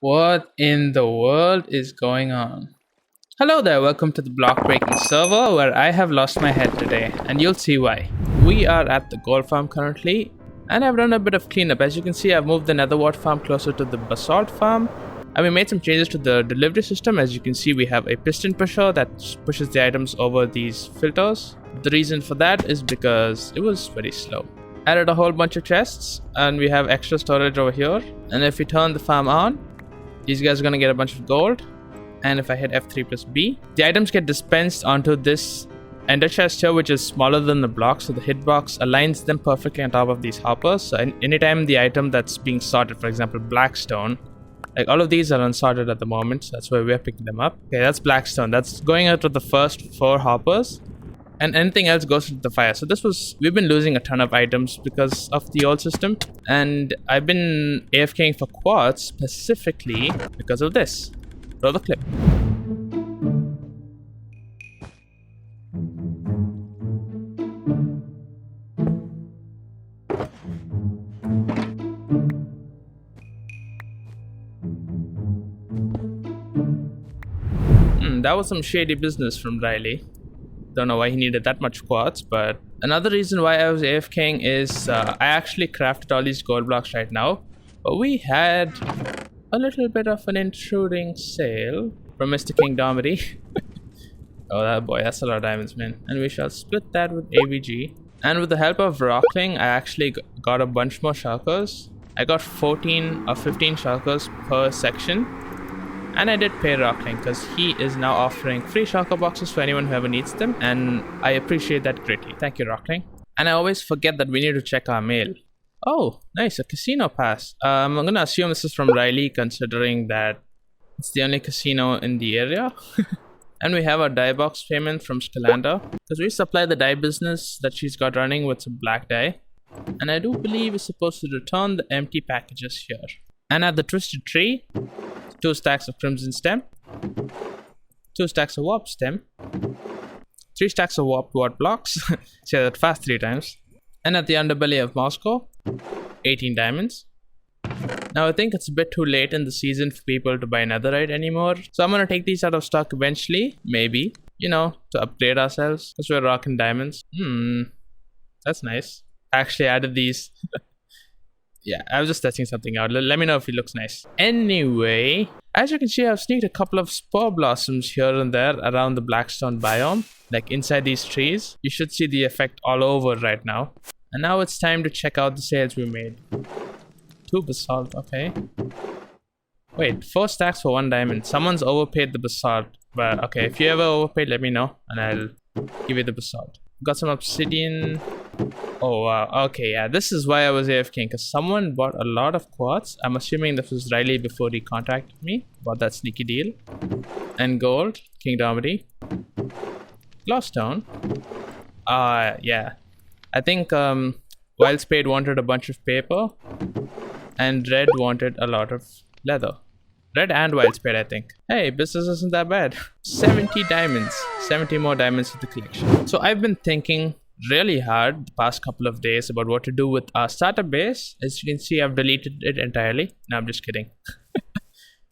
What in the world is going on? Hello there, welcome to the block breaking server where I have lost my head today, and you'll see why. We are at the gold farm currently, and I've done a bit of cleanup. As you can see, I've moved the nether wart farm closer to the basalt farm, and we made some changes to the delivery system. As you can see, we have a piston pusher that pushes the items over these filters. The reason for that is because it was very slow. Added a whole bunch of chests, and we have extra storage over here. And if we turn the farm on, these guys are gonna get a bunch of gold. And if I hit F3 plus B, the items get dispensed onto this ender chest here, which is smaller than the block, so the hitbox aligns them perfectly on top of these hoppers. So anytime the item that's being sorted, for example blackstone, like all of these are unsorted at the moment, so that's why we're picking them up. Okay, that's blackstone, that's going out of the first 4 hoppers, and anything else goes into the fire. So we've been losing a ton of items because of the old system, and I've been AFKing for quartz specifically because of this. Roll the clip. That was some shady business from Riley. Don't know why he needed that much quartz, but another reason why I was AFKing is I actually crafted all these gold blocks right now, but we had a little bit of an intruding sale from Mr. King Domedy. Oh that boy, that's a lot of diamonds, man. And we shall split that with AVG. And with the help of Rockling, I actually got a bunch more shulkers. I got 14 or 15 shulkers per section. And I did pay Rockling because he is now offering free shulker boxes for anyone who ever needs them. And I appreciate that greatly. Thank you, Rockling. And I always forget that we need to check our mail. Oh, nice, a casino pass. I'm gonna assume this is from Riley, considering that it's the only casino in the area. And we have our dye box payment from Skalander, because we supply the dye business that she's got running with some black dye. And I do believe we're supposed to return the empty packages here. And at the Twisted Tree, 2 stacks of Crimson Stem, 2 stacks of Warp Stem, 3 stacks of Warped Wart blocks, say that fast 3 times. And at the underbelly of Moscow, 18 diamonds. Now I think it's a bit too late in the season for people to buy netherite anymore, so I'm gonna take these out of stock eventually, maybe, you know, to upgrade ourselves, because we're rocking diamonds. That's nice. I actually added these. Yeah, I was just testing something out. Let me know if it looks nice. Anyway, as you can see, I've sneaked a couple of spore blossoms here and there around the blackstone biome, like inside these trees. You should see the effect all over right now. And now it's time to check out the sales we made. 2 basalt, okay. Wait, 4 stacks for 1 diamond. Someone's overpaid the basalt. But okay, if you ever overpaid, let me know and I'll give you the basalt. Got some obsidian. Oh wow, okay, yeah, this is why I was AFKing, because someone bought a lot of quartz. I'm assuming this was Riley before he contacted me about that sneaky deal. And gold, King Domedy. Glowstone. Yeah. I think Wildspade wanted a bunch of paper, and Red wanted a lot of leather. Red and Wildspade, I think. Hey, business isn't that bad. 70 diamonds. 70 more diamonds to the collection. So I've been thinking really hard the past couple of days about what to do with our starter base. As you can see, I've deleted it entirely. No, I'm just kidding.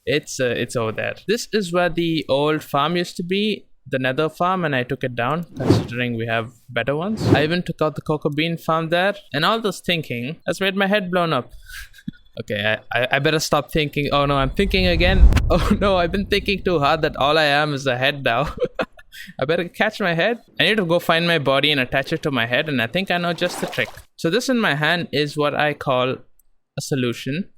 It's over there. This is where the old farm used to be, the nether farm, and I took it down considering we have better ones. I even took out the cocoa bean farm there, and all this thinking has made my head blown up. Okay, I better stop thinking. Oh no, I'm thinking again. Oh no, I've been thinking too hard that all I am is a head now. I better catch my head. I need to go find my body and attach it to my head, and I think I know just the trick. So this in my hand is what I call a solution.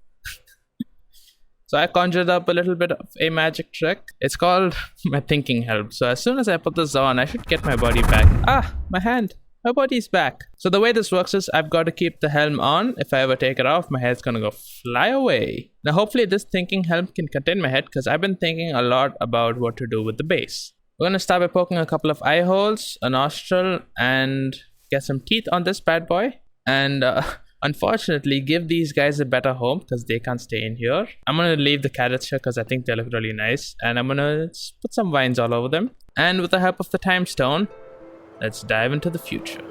So I conjured up a little bit of a magic trick. It's called my thinking help. So as soon as I put this on, I should get my body back. Ah, my hand. My body's back. So the way this works is I've got to keep the helm on. If I ever take it off, my head's gonna go fly away. Now hopefully this thinking helm can contain my head, because I've been thinking a lot about what to do with the base. We're gonna start by poking a couple of eye holes, a nostril, and get some teeth on this bad boy. And unfortunately, give these guys a better home because they can't stay in here. I'm gonna leave the carrots here because I think they look really nice. And I'm gonna put some vines all over them. And with the help of the time stone, let's dive into the future.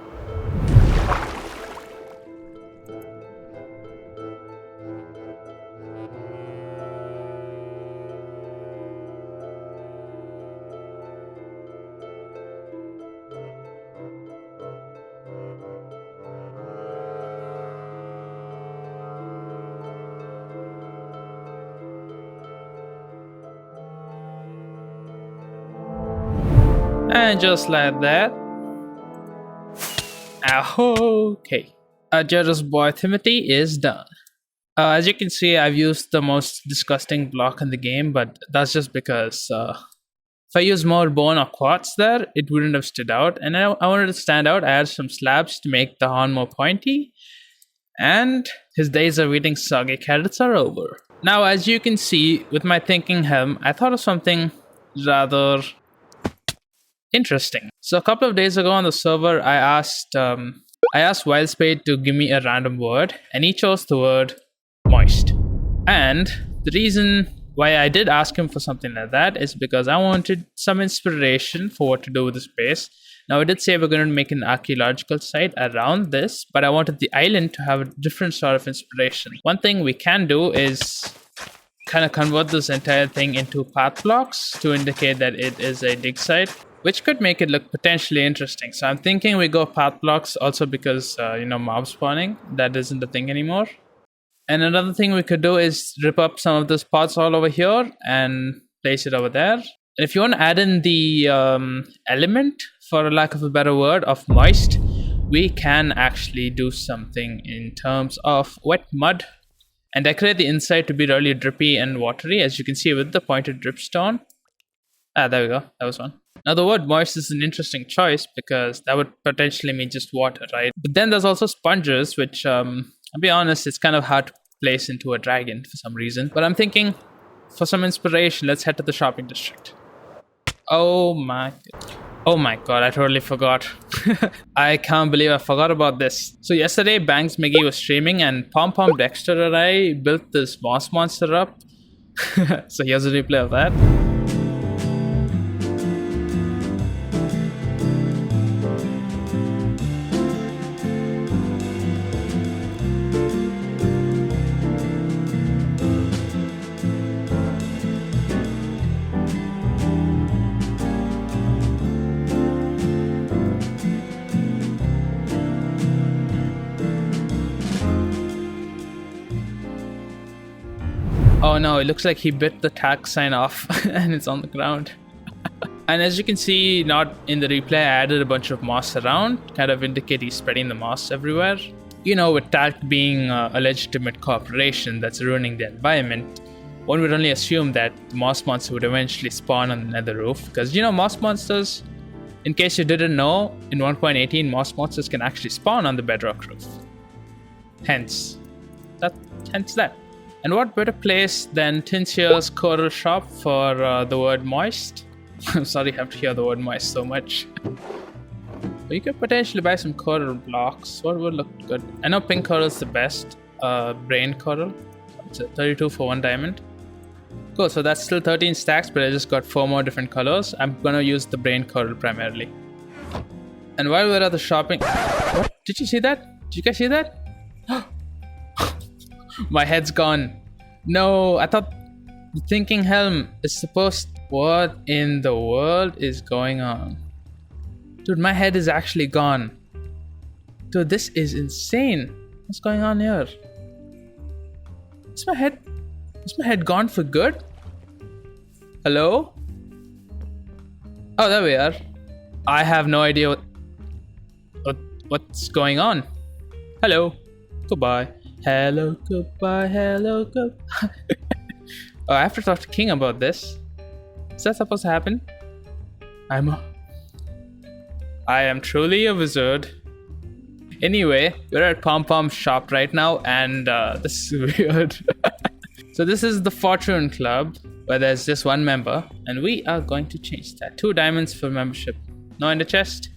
And just like that. Okay. Jero's boy Timothy is done. As you can see, I've used the most disgusting block in the game, but that's just because if I use more bone or quartz there, it wouldn't have stood out. And I wanted to stand out. I added some slabs to make the horn more pointy. And his days of eating soggy carrots are over. Now, as you can see, with my thinking helm, I thought of something rather interesting. So a couple of days ago on the server, I asked Wildspade to give me a random word, and he chose the word moist. And the reason why I did ask him for something like that is because I wanted some inspiration for what to do with this base. Now, I did say we're going to make an archaeological site around this, but I wanted the island to have a different sort of inspiration. One thing we can do is kind of convert this entire thing into path blocks to indicate that it is a dig site, which could make it look potentially interesting. So I'm thinking we go path blocks also because, mob spawning, that isn't a thing anymore. And another thing we could do is rip up some of those pots all over here and place it over there. And if you want to add in the element, for lack of a better word, of moist, we can actually do something in terms of wet mud and decorate the inside to be really drippy and watery, as you can see with the pointed dripstone. There we go. That was one. Now, the word moist is an interesting choice because that would potentially mean just water, right? But then there's also sponges, which, I'll be honest, it's kind of hard to place into a dragon for some reason. But I'm thinking, for some inspiration, let's head to the shopping district. Oh my god, I totally forgot. I can't believe I forgot about this. So yesterday, Bangs McGee was streaming and Pom Pom Dexter and I built this moss monster up. So here's a replay of that. Oh no, it looks like he bit the tag sign off and it's on the ground. And as you can see, not in the replay, I added a bunch of moss around, kind of indicate he's spreading the moss everywhere. You know, with Talc being a legitimate corporation that's ruining the environment, one would only assume that the moss monster would eventually spawn on the nether roof. Because, moss monsters, in case you didn't know, in 1.18, moss monsters can actually spawn on the bedrock roof. Hence that. And what better place than Tinsia's Coral Shop for the word moist? I'm sorry I have to hear the word moist so much. But you could potentially buy some coral blocks. What would look good? I know pink coral is the best. Brain coral. It's 32 for 1 diamond. Cool, so that's still 13 stacks, but I just got 4 more different colors. I'm gonna use the brain coral primarily. And while we're at the shopping... What? Did you see that? Did you guys see that? My head's gone. No, I thought the thinking helm is supposed... What in the world is going on? Dude, my head is actually gone. Dude, this is insane. What's going on here? Is my head gone for good? Hello? Oh, there we are. I have no idea what's going on. Hello. Goodbye. Hello, goodbye, hello, goodbye. Oh, I have to talk to King about this. Is that supposed to happen? I am truly a wizard. Anyway, we're at Pom Pom's shop right now, and this is weird. So this is the Fortune Club, where there's just 1 member, and we are going to change that. 2 diamonds for membership. No in the chest?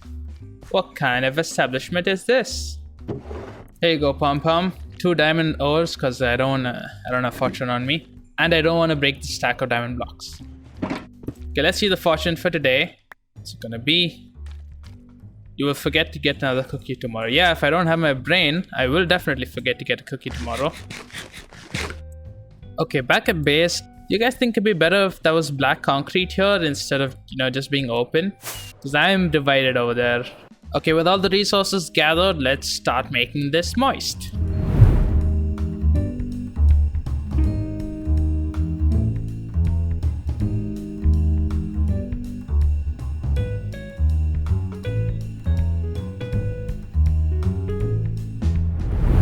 What kind of establishment is this? Here you go, Pom Pom. 2 diamond ores, because I don't have fortune on me, and I don't want to break the stack of diamond blocks. Okay, let's see the fortune for today. It's gonna be, you will forget to get another cookie tomorrow. Yeah, if I don't have my brain, I will definitely forget to get a cookie tomorrow. Okay, back at base. You guys think it'd be better if that was black concrete here instead of just being open? Because I'm divided over there. Okay, with all the resources gathered, let's start making this moist.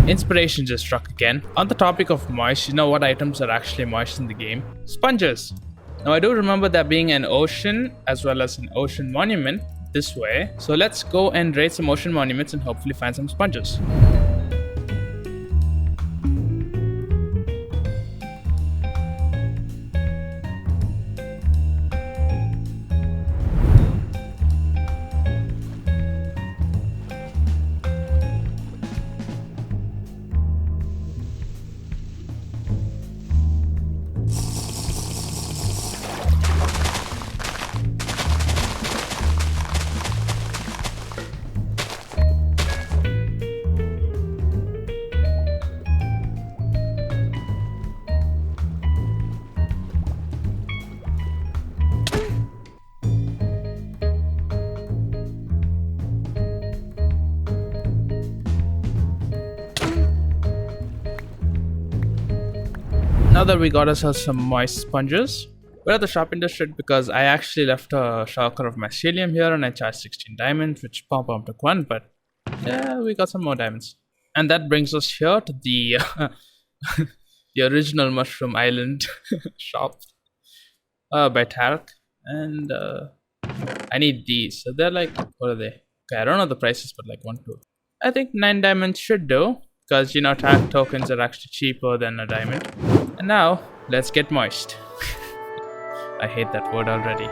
Inspiration just struck again. On the topic of moist, you know what items are actually moist in the game? Sponges. Now I do remember there being an ocean as well as an ocean monument this way. So let's go and raid some ocean monuments and hopefully find some sponges. Now that we got ourselves some moist sponges, we're at the shopping district because I actually left a shulker of mycelium here and I charged 16 diamonds, which Pom took one, but yeah, we got some more diamonds. And that brings us here to the the original Mushroom Island shop by Tarek. And I need these. So they're like, what are they? Okay, I don't know the prices, but like 1, 2. I think 9 diamonds should do, because you know Tarek tokens are actually cheaper than a diamond. And now, let's get moist. I hate that word already.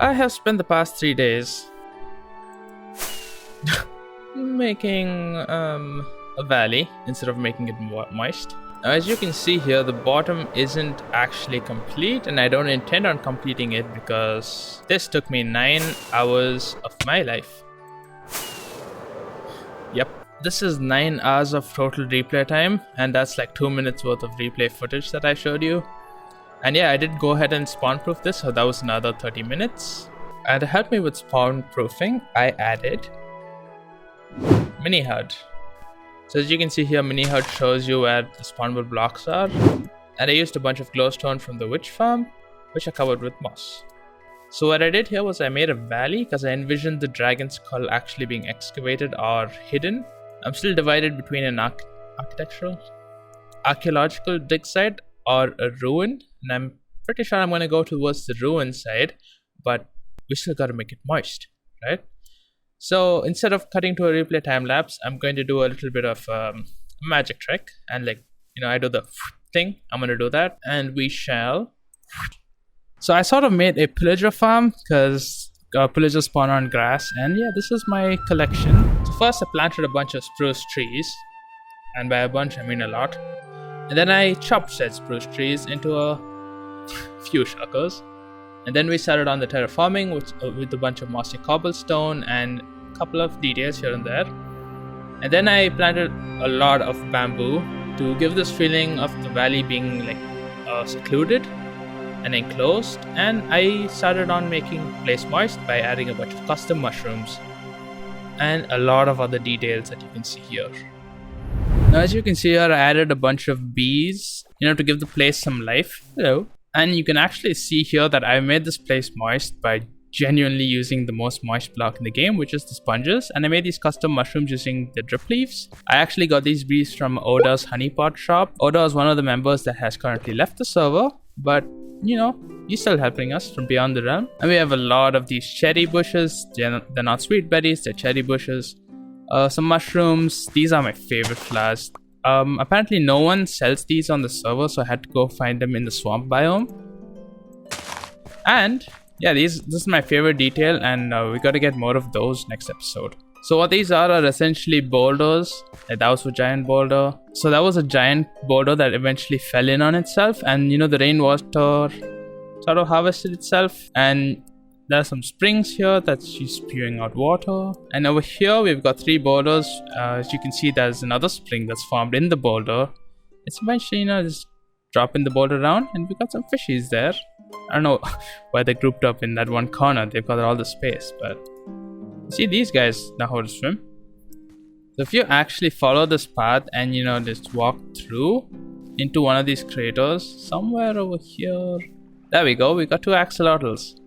I have spent the past 3 days making a valley instead of making it moist. Now, as you can see here, the bottom isn't actually complete, and I don't intend on completing it because this took me 9 hours of my life. Yep, this is 9 hours of total replay time, and that's like 2 minutes worth of replay footage that I showed you. And yeah, I did go ahead and spawn proof this, so that was another 30 minutes. And to help me with spawn proofing, I added mini HUD. So as you can see here, mini HUD shows you where the spawnable blocks are. And I used a bunch of glowstone from the witch farm, which I covered with moss. So what I did here was I made a valley because I envisioned the dragon skull actually being excavated or hidden. I'm still divided between an archaeological dig site or a ruin, and I'm pretty sure I'm going to go towards the ruin side, but we still got to make it moist, right? So instead of cutting to a replay time lapse, I'm going to do a little bit of a magic trick, and like, you know, I do the thing, I'm going to do that, and we shall So I sort of made a pillager farm because pillagers spawn on grass, and yeah, this is my collection. So first I planted a bunch of spruce trees, and by a bunch I mean a lot. And then I chopped said spruce trees into a few shakos. And then we started on the terraforming with a bunch of mossy cobblestone and a couple of details here and there. And then I planted a lot of bamboo to give this feeling of the valley being like secluded and enclosed. And I started on making the place moist by adding a bunch of custom mushrooms and a lot of other details that you can see here. Now, as you can see here, I added a bunch of bees, to give the place some life. Hello. And you can actually see here that I made this place moist by genuinely using the most moist block in the game, which is the sponges. And I made these custom mushrooms using the drip leaves. I actually got these bees from Oda's honeypot shop. Oda is one of the members that has currently left the server, but he's still helping us from beyond the realm. And we have a lot of these cherry bushes. They're not sweet berries, they're cherry bushes. Some mushrooms. These are my favorite flowers. Apparently no one sells these on the server, so I had to go find them in the swamp biome. And yeah, this is my favorite detail, and we got to get more of those next episode. So what these are essentially boulders. That was a giant boulder. So that was a giant boulder that eventually fell in on itself, and the rainwater sort of harvested itself. And there's some springs here that's just spewing out water. And over here we've got 3 boulders. As you can see, there's another spring that's formed in the boulder. It's eventually just dropping the boulder down, and we've got some fishies there. I don't know why they're grouped up in that one corner. They've got all the space, but see, these guys know how to swim. So if you actually follow this path and just walk through into one of these craters somewhere over here, there we go. We got 2 axolotls.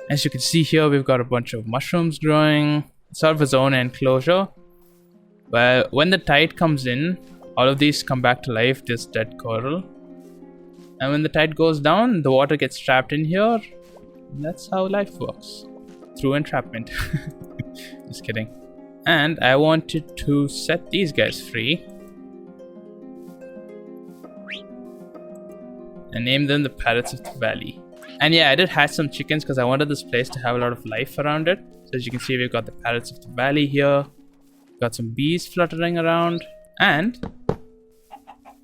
As you can see here, we've got a bunch of mushrooms growing. It's sort of its own enclosure. But when the tide comes in, all of these come back to life, this dead coral. And when the tide goes down, the water gets trapped in here. And that's how life works. Through entrapment. Just kidding. And I wanted to set these guys free. And name them the Parrots of the Valley. And yeah, I did hatch some chickens because I wanted this place to have a lot of life around it. So as you can see, we've got the Parrots of the Valley here. Got some bees fluttering around. And I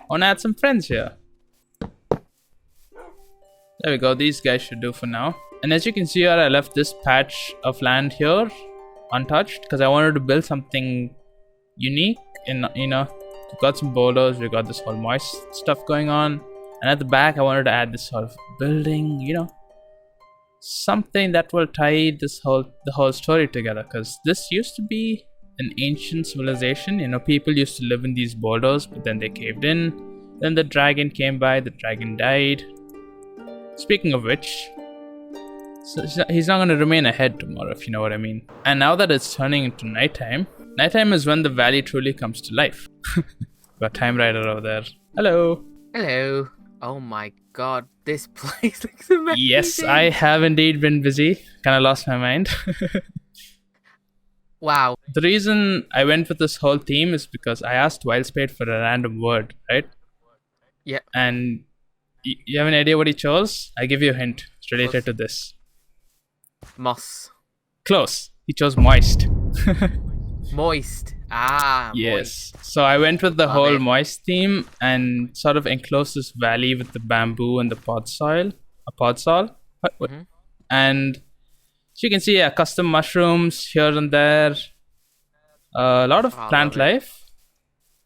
want to add some friends here. There we go. These guys should do for now. And as you can see here, I left this patch of land here untouched because I wanted to build something unique. We've got some boulders. We've got this whole moist stuff going on. And at the back, I wanted to add this sort of building, something that will tie the whole story together. Because this used to be an ancient civilization. People used to live in these boulders, but then they caved in. Then the dragon came by. The dragon died. Speaking of which, so he's not going to remain ahead tomorrow, if you know what I mean. And now that it's turning into nighttime is when the valley truly comes to life. Got Time Rider over there. Hello. Hello. Oh my god, this place looks amazing. Yes, I have indeed been busy. Kind of lost my mind. Wow. The reason I went with this whole theme is because I asked Wildspade for a random word, right? Yeah. And you have an idea what he chose? I give you a hint. It's related to this. Moss. Close. He chose moist. Moist. Yes. Moist. So I went with the whole moist theme and sort of enclosed this valley with the bamboo and the podsol. Mm-hmm. And so you can see custom mushrooms here and there. A lot of plant life.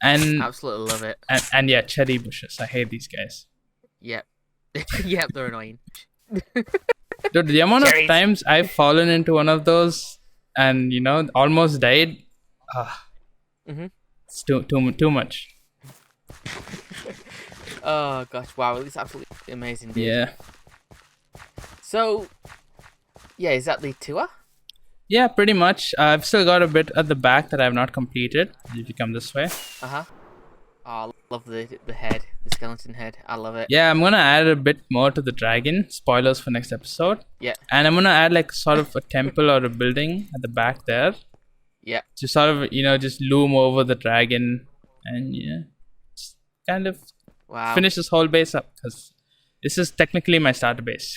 And absolutely love it. And yeah, cherry bushes. I hate these guys. Yep. Yep, they're annoying. Dude, the amount of times I've fallen into one of those and almost died. It's too much. Oh gosh, wow, it's absolutely amazing, dude. Yeah. So, yeah, is that the tour? Yeah, pretty much. I've still got a bit at the back that I've not completed. If you come this way. Oh, I love the head, the skeleton head. I love it. Yeah, I'm gonna add a bit more to the dragon. Spoilers for next episode. Yeah. And I'm gonna add like sort of a temple or a building at the back there. Yeah. To sort of, just loom over the dragon and just kind of finish this whole base up. Because This is technically my starter base.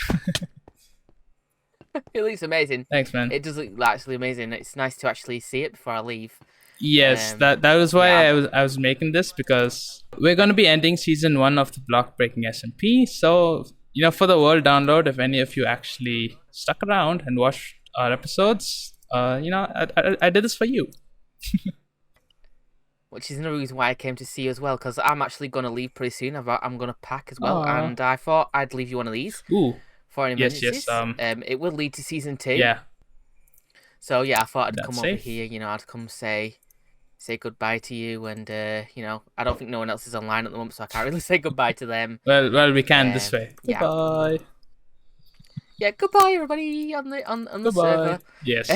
It looks amazing. Thanks, man. It does look actually amazing. It's nice to actually see it before I leave. Yes, that was why I was making this, because we're going to be ending season 1 of the Block Breaking SMP. So, for the world download, if any of you actually stuck around and watched our episodes, I did this for you. Which is another reason why I came to see you as well, because I'm actually going to leave pretty soon. I'm going to pack as well, and I thought I'd leave you one of these. Ooh. For any yes. It will lead to season 2. Yeah. So yeah, I thought I'd That's come safe. over here. I'd come say goodbye to you, and I don't think no one else is online at the moment, so I can't really say goodbye to them. Well, we can this way. Goodbye. Yeah, goodbye everybody on the server. Yes.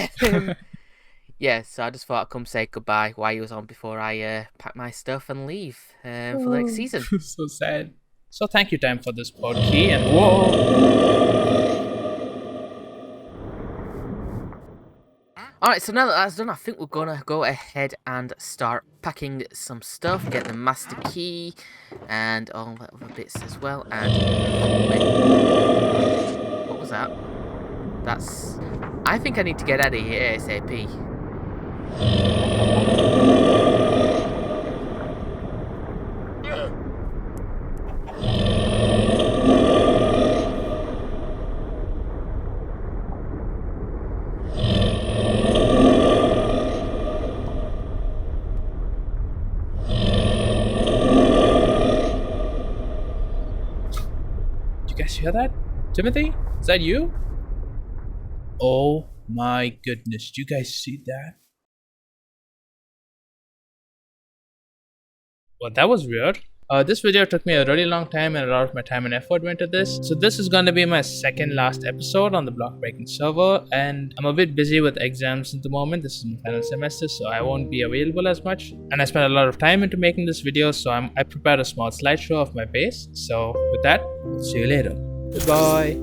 Yeah, so I just thought I'd come say goodbye while you was on before I pack my stuff and leave for the next season. So sad. So thank you, Time, for this pod key, and whoa. Alright, so now that that's done, I think we're gonna go ahead and start packing some stuff, get the master key, and all the other bits as well. And wait, what was that? I think I need to get out of here ASAP. You guys hear that? Timothy? Is that you? Oh my goodness, do you guys see that? Well, that was weird. This video took me a really long time, and a lot of my time and effort went to this. So this is going to be my second last episode on the Block Breaking server, and I'm a bit busy with exams at the moment. This is my final semester, so I won't be available as much. And I spent a lot of time into making this video, so I prepared a small slideshow of my base. So with that, see you later. Goodbye.